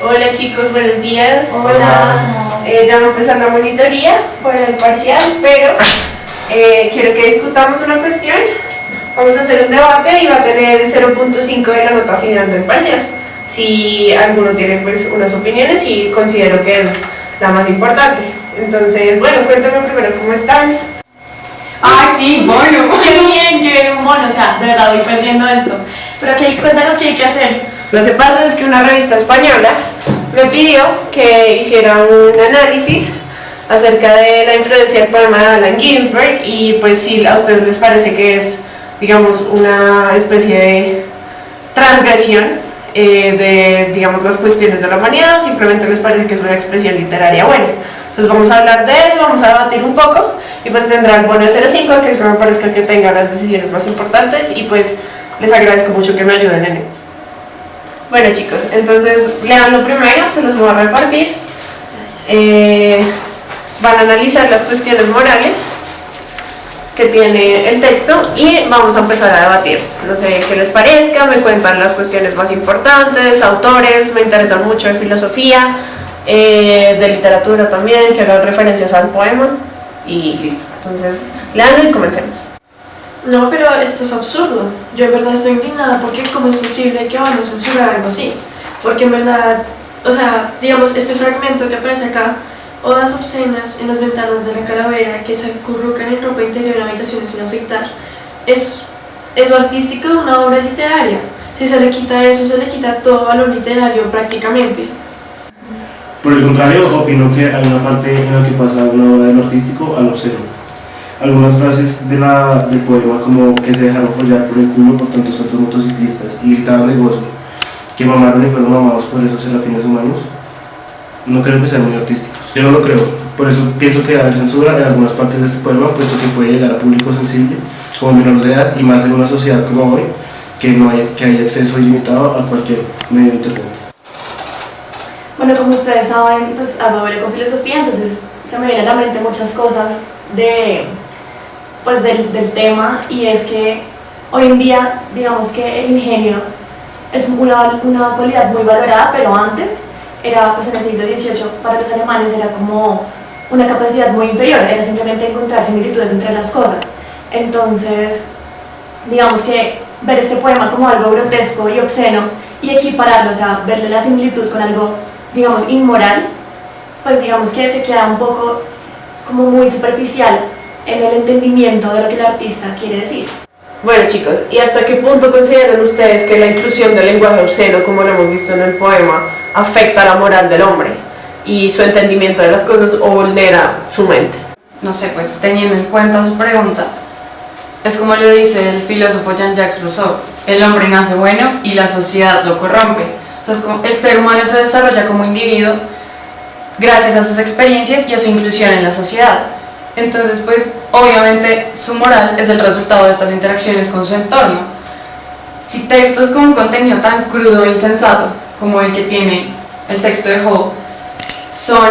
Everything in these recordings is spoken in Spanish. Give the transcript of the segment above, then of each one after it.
Hola chicos, buenos días. Hola. Ya va a empezar la monitoría por el parcial, pero quiero que discutamos una cuestión. Vamos a hacer un debate y va a tener 0.5 de la nota final del parcial. Si alguno tiene pues unas opiniones y considero que es la más importante. Entonces, bueno, cuéntame primero cómo están. Ay, sí, bueno, qué bien, bueno, o sea, de verdad voy perdiendo esto. Pero cuéntanos qué hay que hacer. Lo que pasa es que una revista española me pidió que hiciera un análisis acerca de la influencia del poema de Allen Ginsberg y pues si a ustedes les parece que es, digamos, una especie de transgresión de, digamos, las cuestiones de la humanidad, o simplemente les parece que es una expresión literaria buena. Entonces vamos a hablar de eso, vamos a debatir un poco y pues tendrá el bono de 0.5, que me parezca que tenga las decisiones más importantes y pues les agradezco mucho que me ayuden en esto. Bueno chicos, entonces lean lo primero, se los voy a repartir. Van a analizar las cuestiones morales que tiene el texto y vamos a empezar a debatir. No sé qué les parezca, me cuentan las cuestiones más importantes, autores, me interesan mucho de filosofía, de literatura también, que hagan referencias al poema y listo. Entonces, leanlo y comencemos. No, pero esto es absurdo. Yo en verdad estoy indignada porque cómo es posible que van a censurar algo así. Porque en verdad, o sea, digamos, este fragmento que aparece acá, odas obscenas en las ventanas de la calavera que se acurrucan en ropa interior en habitaciones sin afectar, es lo artístico de una obra literaria. Si se le quita eso, se le quita todo valor literario prácticamente. Por el contrario, opino que hay una parte en la que pasa una obra de lo artístico al obsceno. Algunas frases del poema, como que se dejaron follar por el culo por tantos otros motociclistas y gritaban de gozo, que mamaron y fueron mamados por esos serafines humanos, no creo que sean muy artísticos. Yo no lo creo, por eso pienso que debe haber censura en algunas partes de este poema, puesto que puede llegar a público sensible, como menores de edad, y más en una sociedad como hoy, que hay acceso ilimitado a cualquier medio de internet. Bueno, como ustedes saben, pues hago con filosofía, entonces se me vienen a la mente muchas cosas del tema, y es que hoy en día, digamos que el ingenio es una cualidad muy valorada, pero antes era, pues en el siglo XVIII, para los alemanes era como una capacidad muy inferior, era simplemente encontrar similitudes entre las cosas. Entonces, digamos que ver este poema como algo grotesco y obsceno y equipararlo, o sea, verle la similitud con algo, digamos, inmoral, pues digamos que se queda un poco como muy superficial en el entendimiento de lo que el artista quiere decir. Bueno chicos, ¿y hasta qué punto consideran ustedes que la inclusión del lenguaje obsceno, como lo hemos visto en el poema, afecta la moral del hombre y su entendimiento de las cosas o vulnera su mente? No sé, pues teniendo en cuenta su pregunta, es como le dice el filósofo Jean-Jacques Rousseau: el hombre nace bueno y la sociedad lo corrompe. O sea, es como el ser humano se desarrolla como individuo gracias a sus experiencias y a su inclusión en la sociedad. Entonces, pues, obviamente su moral es el resultado de estas interacciones con su entorno. Si textos con un contenido tan crudo e insensato como el que tiene el texto de Job son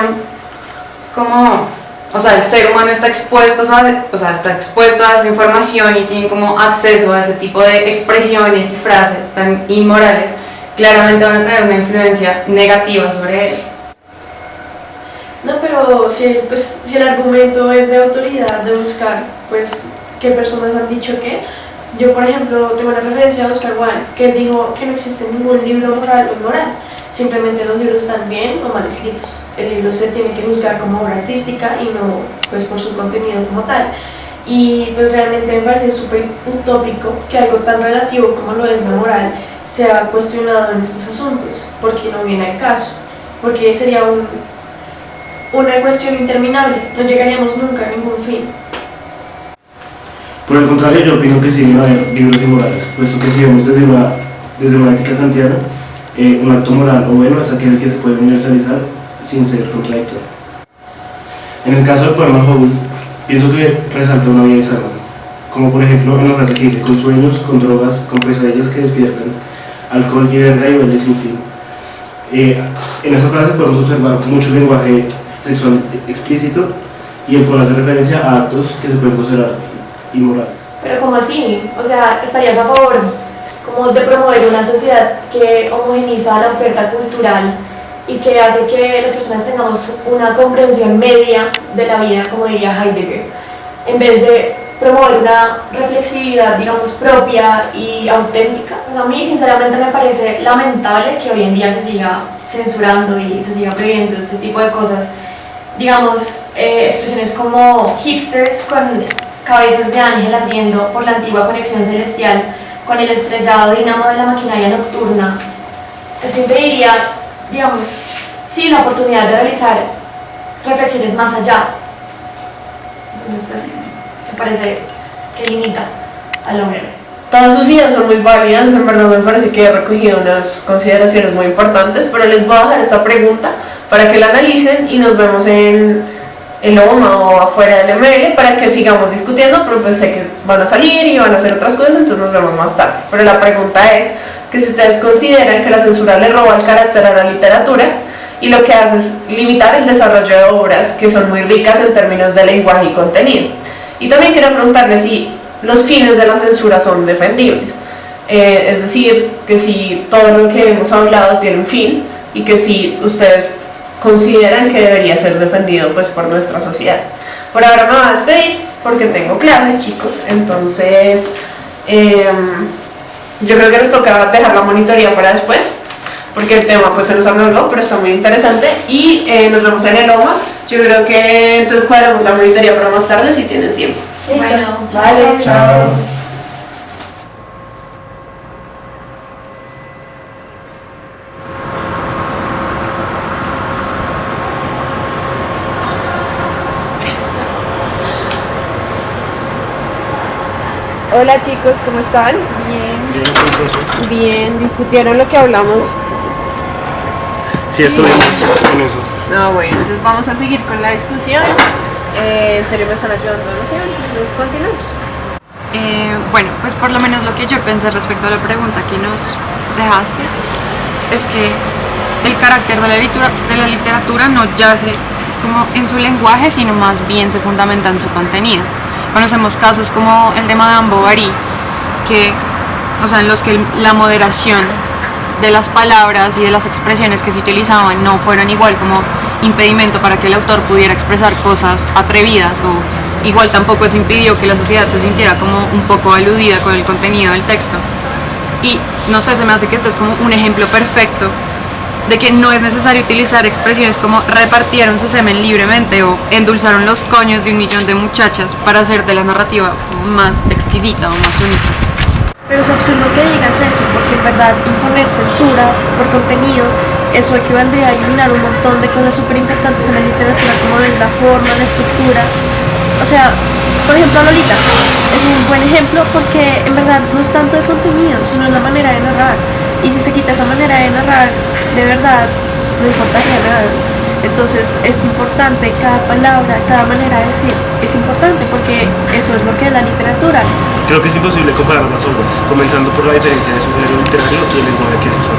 como, o sea, el ser humano está expuesto, está expuesto a esa información y tiene como acceso a ese tipo de expresiones y frases tan inmorales, claramente van a tener una influencia negativa sobre él. No, pero si el argumento es de autoridad, de buscar, pues, qué personas han dicho qué. Yo, por ejemplo, tengo una referencia a Oscar Wilde, que dijo que no existe ningún libro moral o inmoral, simplemente los libros están bien o mal escritos. El libro se tiene que juzgar como obra artística y no, pues, por su contenido como tal. Y pues realmente me parece súper utópico que algo tan relativo como lo es la moral sea cuestionado en estos asuntos, porque no viene al caso, porque sería una cuestión interminable, no llegaríamos nunca a ningún fin. Por el contrario, yo opino que sí deben haber libros inmorales, puesto que si vemos desde una ética kantiana, un acto moral o bueno es aquel que se puede universalizar sin ser contradictorio. En el caso del poema Job, pienso que resalta una vida sana, como por ejemplo en la frase que dice: con sueños, con drogas, con pesadillas que despiertan, alcohol y guerra y baile sin fin. En esta frase podemos observar mucho lenguaje sexual explícito y el cual hace referencia a actos que se pueden considerar inmorales. Pero ¿cómo así? O sea, ¿estarías a favor como de promover una sociedad que homogeniza la oferta cultural y que hace que las personas tengamos una comprensión media de la vida, como diría Heidegger, en vez de promover una reflexividad, digamos, propia y auténtica. Pues a mí, sinceramente, me parece lamentable que hoy en día se siga censurando y se siga prohibiendo este tipo de cosas. Digamos, expresiones como hipsters con cabezas de ángel ardiendo por la antigua conexión celestial, con el estrellado dínamo de la maquinaria nocturna. Esto impediría, digamos, sí, la oportunidad de realizar reflexiones más allá. Entonces, pues, me parece que limita al hombre. Todas sus ideas son muy válidas, en verdad me parece que he recogido unas consideraciones muy importantes, pero les voy a dejar esta pregunta para que la analicen y nos vemos en el OMA o afuera del ML para que sigamos discutiendo, pero pues sé que van a salir y van a hacer otras cosas, entonces nos vemos más tarde. Pero la pregunta es que si ustedes consideran que la censura le roba el carácter a la literatura y lo que hace es limitar el desarrollo de obras que son muy ricas en términos de lenguaje y contenido. Y también quiero preguntarles si los fines de la censura son defendibles, es decir, que si todo lo que hemos hablado tiene un fin y que si ustedes consideran que debería ser defendido pues por nuestra sociedad. Por ahora me voy a despedir porque tengo clase, chicos, entonces yo creo que nos toca dejar la monitoría para después porque el tema pues se nos alargó, pero está muy interesante y nos vemos en el OMA. Yo creo que entonces cuadramos la monitoría para más tarde si tienen tiempo. Listo. Bueno, Vale, Chao. Hola chicos, ¿cómo están? Bien, ¿discutieron lo que hablamos? Sí, estuvimos en eso. No, bueno, entonces vamos a seguir con la discusión. En serio me están ayudando demasiado, entonces continuamos. Bueno, pues por lo menos lo que yo pensé respecto a la pregunta que nos dejaste es que el carácter de la literatura no yace como en su lenguaje, sino más bien se fundamenta en su contenido. Conocemos casos como el de Madame Bovary, en los que la moderación de las palabras y de las expresiones que se utilizaban no fueron igual como impedimento para que el autor pudiera expresar cosas atrevidas, o igual tampoco eso impidió que la sociedad se sintiera como un poco aludida con el contenido del texto. Y no sé, se me hace que este es como un ejemplo perfecto de que no es necesario utilizar expresiones como repartieron su semen libremente o endulzaron los coños de 1 millón de muchachas para hacer de la narrativa más exquisita o más única. Pero es absurdo que digas eso, porque en verdad imponer censura por contenido, eso equivaldría a eliminar un montón de cosas súper importantes en la literatura, como es la forma, la estructura. O sea, por ejemplo, Lolita es un buen ejemplo porque en verdad no es tanto el contenido, sino la manera de narrar. Y si se quita esa manera de narrar, de verdad, no importaría nada. Entonces es importante cada palabra, cada manera de decir, es importante porque eso es lo que es la literatura. Creo que es imposible comparar las obras, comenzando por la diferencia de su género literario y el lenguaje que se usa.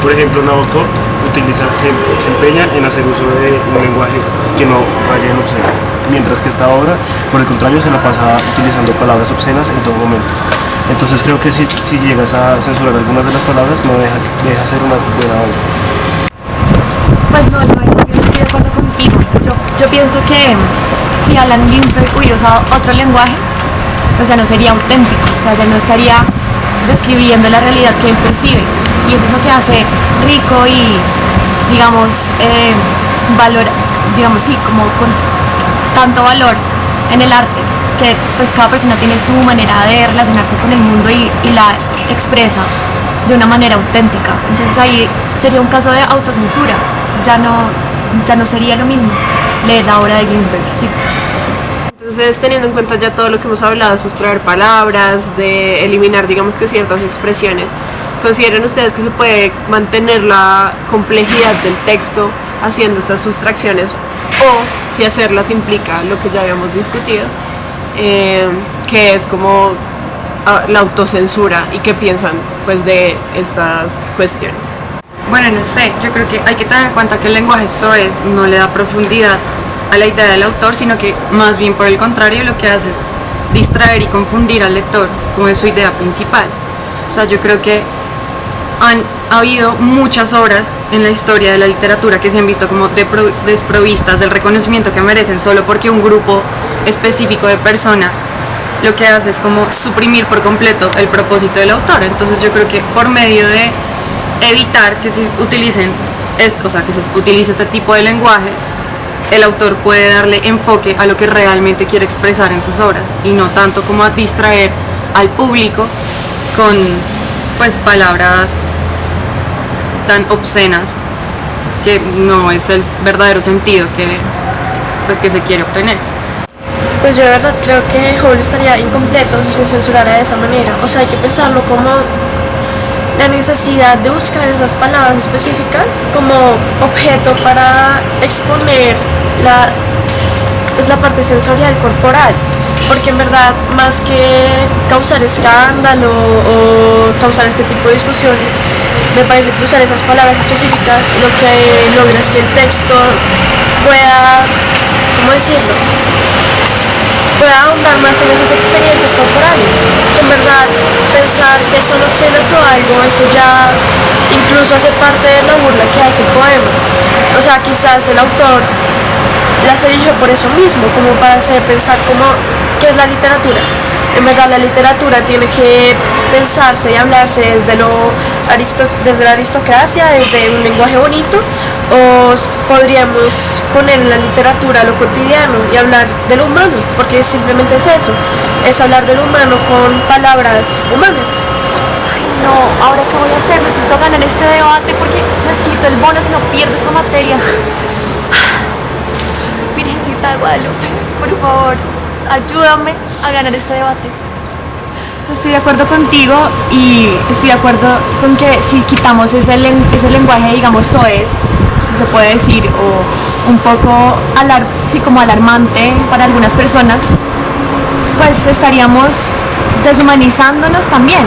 Por ejemplo, Nabokov se empeña en hacer uso de un lenguaje que no vaya en obsceno, mientras que esta obra, por el contrario, se la pasa utilizando palabras obscenas en todo momento. Entonces creo que si llegas a censurar algunas de las palabras, no deja ser una buena obra. Pues no, yo no estoy de acuerdo contigo. Yo pienso que si Allen Ginsberg hubiera usado otro lenguaje, pues ya no sería auténtico, o sea, ya no estaría describiendo la realidad que él percibe. Y eso es lo que hace rico y, digamos, como con tanto valor en el arte, que pues cada persona tiene su manera de relacionarse con el mundo y la expresa de una manera auténtica. Entonces ahí sería un caso de autocensura. Entonces ya no sería lo mismo leer la obra de Ginsberg, sí. Entonces, teniendo en cuenta ya todo lo que hemos hablado, de sustraer palabras, de eliminar, digamos que ciertas expresiones, ¿consideran ustedes que se puede mantener la complejidad del texto haciendo estas sustracciones? O si hacerlas implica lo que ya habíamos discutido, que es como la autocensura, y qué piensan pues de estas cuestiones. Bueno, no sé, yo creo que hay que tener en cuenta que el lenguaje soez no le da profundidad a la idea del autor, sino que más bien por el contrario lo que hace es distraer y confundir al lector con su idea principal. O sea, yo creo que han ha habido muchas obras en la historia de la literatura que se han visto como desprovistas del reconocimiento que merecen solo porque un grupo específico de personas lo que hace es como suprimir por completo el propósito del autor. Entonces yo creo que por medio de evitar que se utilicen esto, o sea, que se utilice este tipo de lenguaje, el autor puede darle enfoque a lo que realmente quiere expresar en sus obras y no tanto como a distraer al público con pues palabras tan obscenas que no es el verdadero sentido que se quiere obtener. Pues yo de verdad creo que Hole estaría incompleto si se censurara de esa manera. O sea, hay que pensarlo como la necesidad de buscar esas palabras específicas como objeto para exponer la parte sensorial corporal. Porque en verdad, más que causar escándalo o causar este tipo de discusiones, me parece que usar esas palabras específicas lo que logra es que el texto pueda, ¿cómo decirlo?, pueda ahondar más en esas experiencias corporales. En verdad, pensar que son obscenas o algo, eso ya incluso hace parte de la burla que hace el poema. O sea, quizás el autor las eligió por eso mismo, como para hacer pensar como qué es la literatura. En verdad la literatura tiene que pensarse y hablarse desde la aristocracia, desde un lenguaje bonito, o podríamos poner en la literatura lo cotidiano y hablar de lo humano, porque simplemente es eso, es hablar de lo humano con palabras humanas. Ay, no, ahora qué voy a hacer, necesito ganar este debate porque necesito el bono si no pierdo esta materia. Virgencita de Guadalupe, por favor, ayúdame a ganar este debate. Yo estoy de acuerdo contigo y estoy de acuerdo con que si quitamos ese lenguaje, digamos, soez, si se puede decir, o un poco como alarmante para algunas personas, pues estaríamos deshumanizándonos también,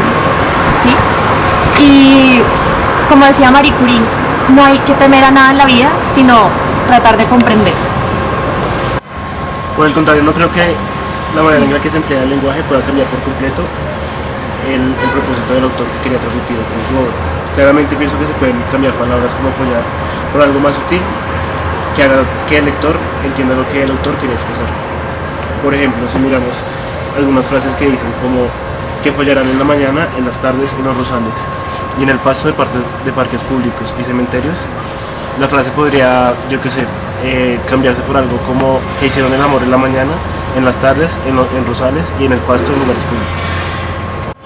¿sí? Y como decía Marie Curie, no hay que temer a nada en la vida, sino tratar de comprender. Por el contrario, no creo que la manera en la que se emplea el lenguaje pueda cambiar por completo el propósito del autor que quería transmitir con su obra. Claramente pienso que se pueden cambiar palabras como follar por algo más sutil que haga que el lector entienda lo que el autor quiere expresar. Por ejemplo, si miramos algunas frases que dicen como que follarán en la mañana, en las tardes, en los rosales y en el pasto de parques públicos y cementerios, la frase podría, yo qué sé, cambiarse por algo como que hicieron el amor en la mañana, en las tardes, en rosales y en el pasto en lugares públicos.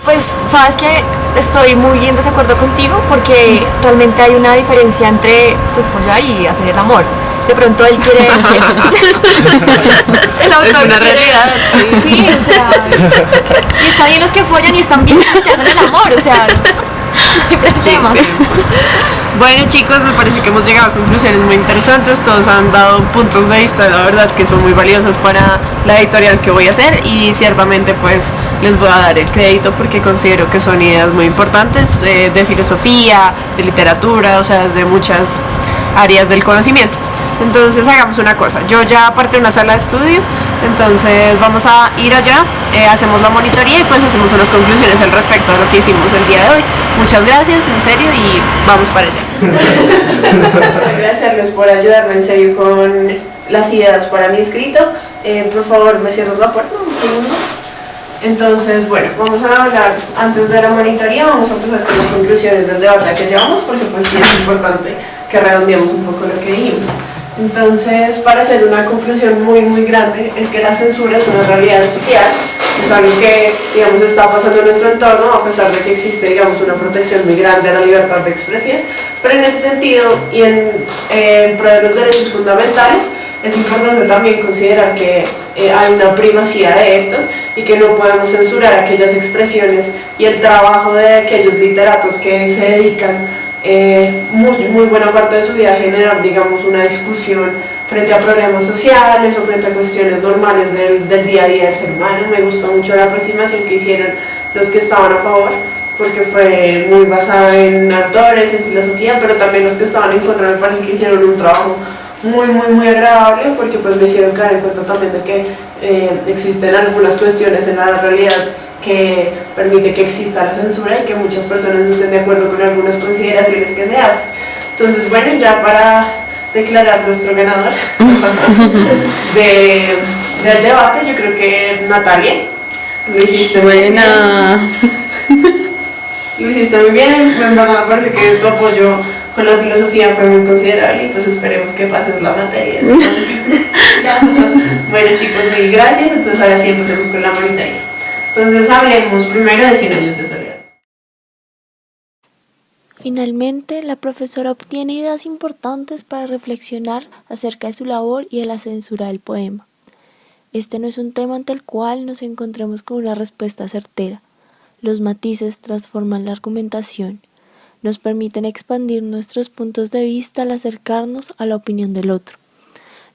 Pues sabes que estoy muy en desacuerdo contigo porque realmente hay una diferencia entre pues follar y hacer el amor. De pronto él quiere el autor Es una quiere- realidad, sí. Sí, o sea, y está bien los que follan y están bien los que hacen el amor, o sea, no hay problema. Bueno, chicos, me parece que hemos llegado a conclusiones muy interesantes. Todos han dado puntos de vista, la verdad, que son muy valiosos para la editorial que voy a hacer, y ciertamente pues les voy a dar el crédito porque considero que son ideas muy importantes de filosofía, de literatura, o sea, desde muchas áreas del conocimiento. Entonces hagamos una cosa, yo ya aparté una sala de estudio, entonces vamos a ir allá, hacemos la monitoría y pues hacemos unas conclusiones al respecto de lo que hicimos el día de hoy. Muchas gracias, en serio, y vamos para allá. Agradecerles por ayudarme en serio con las ideas para mi escrito. Por favor, me cierras la puerta un segundo. Entonces, bueno, vamos a hablar antes de la monitoría, vamos a empezar con las conclusiones del debate que llevamos, porque pues sí es importante que redondeemos un poco lo que dijimos. Entonces, para hacer una conclusión muy grande, es que la censura es una realidad social, es algo que, digamos, está pasando en nuestro entorno, a pesar de que existe, digamos, una protección muy grande a la libertad de expresión, pero en ese sentido y en pro de los derechos fundamentales, es importante también considerar que hay una primacía de estos y que no podemos censurar aquellas expresiones y el trabajo de aquellos literatos que se dedican muy buena parte de su vida a generar, digamos, una discusión frente a problemas sociales o frente a cuestiones normales del día a día del ser humano. Me gustó mucho la aproximación que hicieron los que estaban a favor, porque fue muy basada en autores, en filosofía, pero también los que estaban en contra me parece que hicieron un trabajo muy agradable, porque pues me hicieron caer en cuenta también de que existen algunas cuestiones en la realidad que permite que exista la censura y que muchas personas no estén de acuerdo con algunas consideraciones que se hacen. Entonces, bueno, ya para declarar nuestro ganador del debate, yo creo que Natalia, lo hiciste Buena. lo hiciste muy bien. En verdad me parece que tu apoyo con la filosofía fue muy considerable y pues esperemos que pases la materia. Gracias. Bueno chicos, mil gracias. Entonces ahora sí empecemos con la monetaria. Entonces hablemos primero de 100 años de soledad. Finalmente, la profesora obtiene ideas importantes para reflexionar acerca de su labor y de la censura del poema. Este no es un tema ante el cual nos encontremos con una respuesta certera. Los matices transforman la argumentación, nos permiten expandir nuestros puntos de vista al acercarnos a la opinión del otro.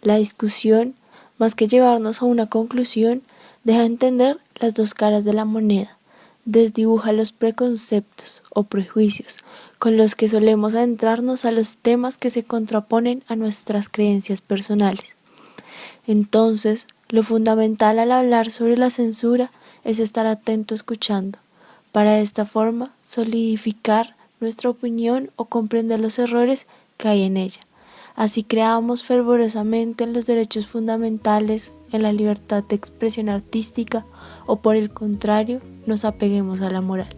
La discusión, más que llevarnos a una conclusión, deja entender las dos caras de la moneda, desdibuja los preconceptos o prejuicios con los que solemos adentrarnos a los temas que se contraponen a nuestras creencias personales. Entonces, lo fundamental al hablar sobre la censura es estar atento escuchando, para de esta forma solidificar nuestra opinión o comprender los errores que hay en ella. Así creamos fervorosamente en los derechos fundamentales, en la libertad de expresión artística, o por el contrario, nos apeguemos a la moral.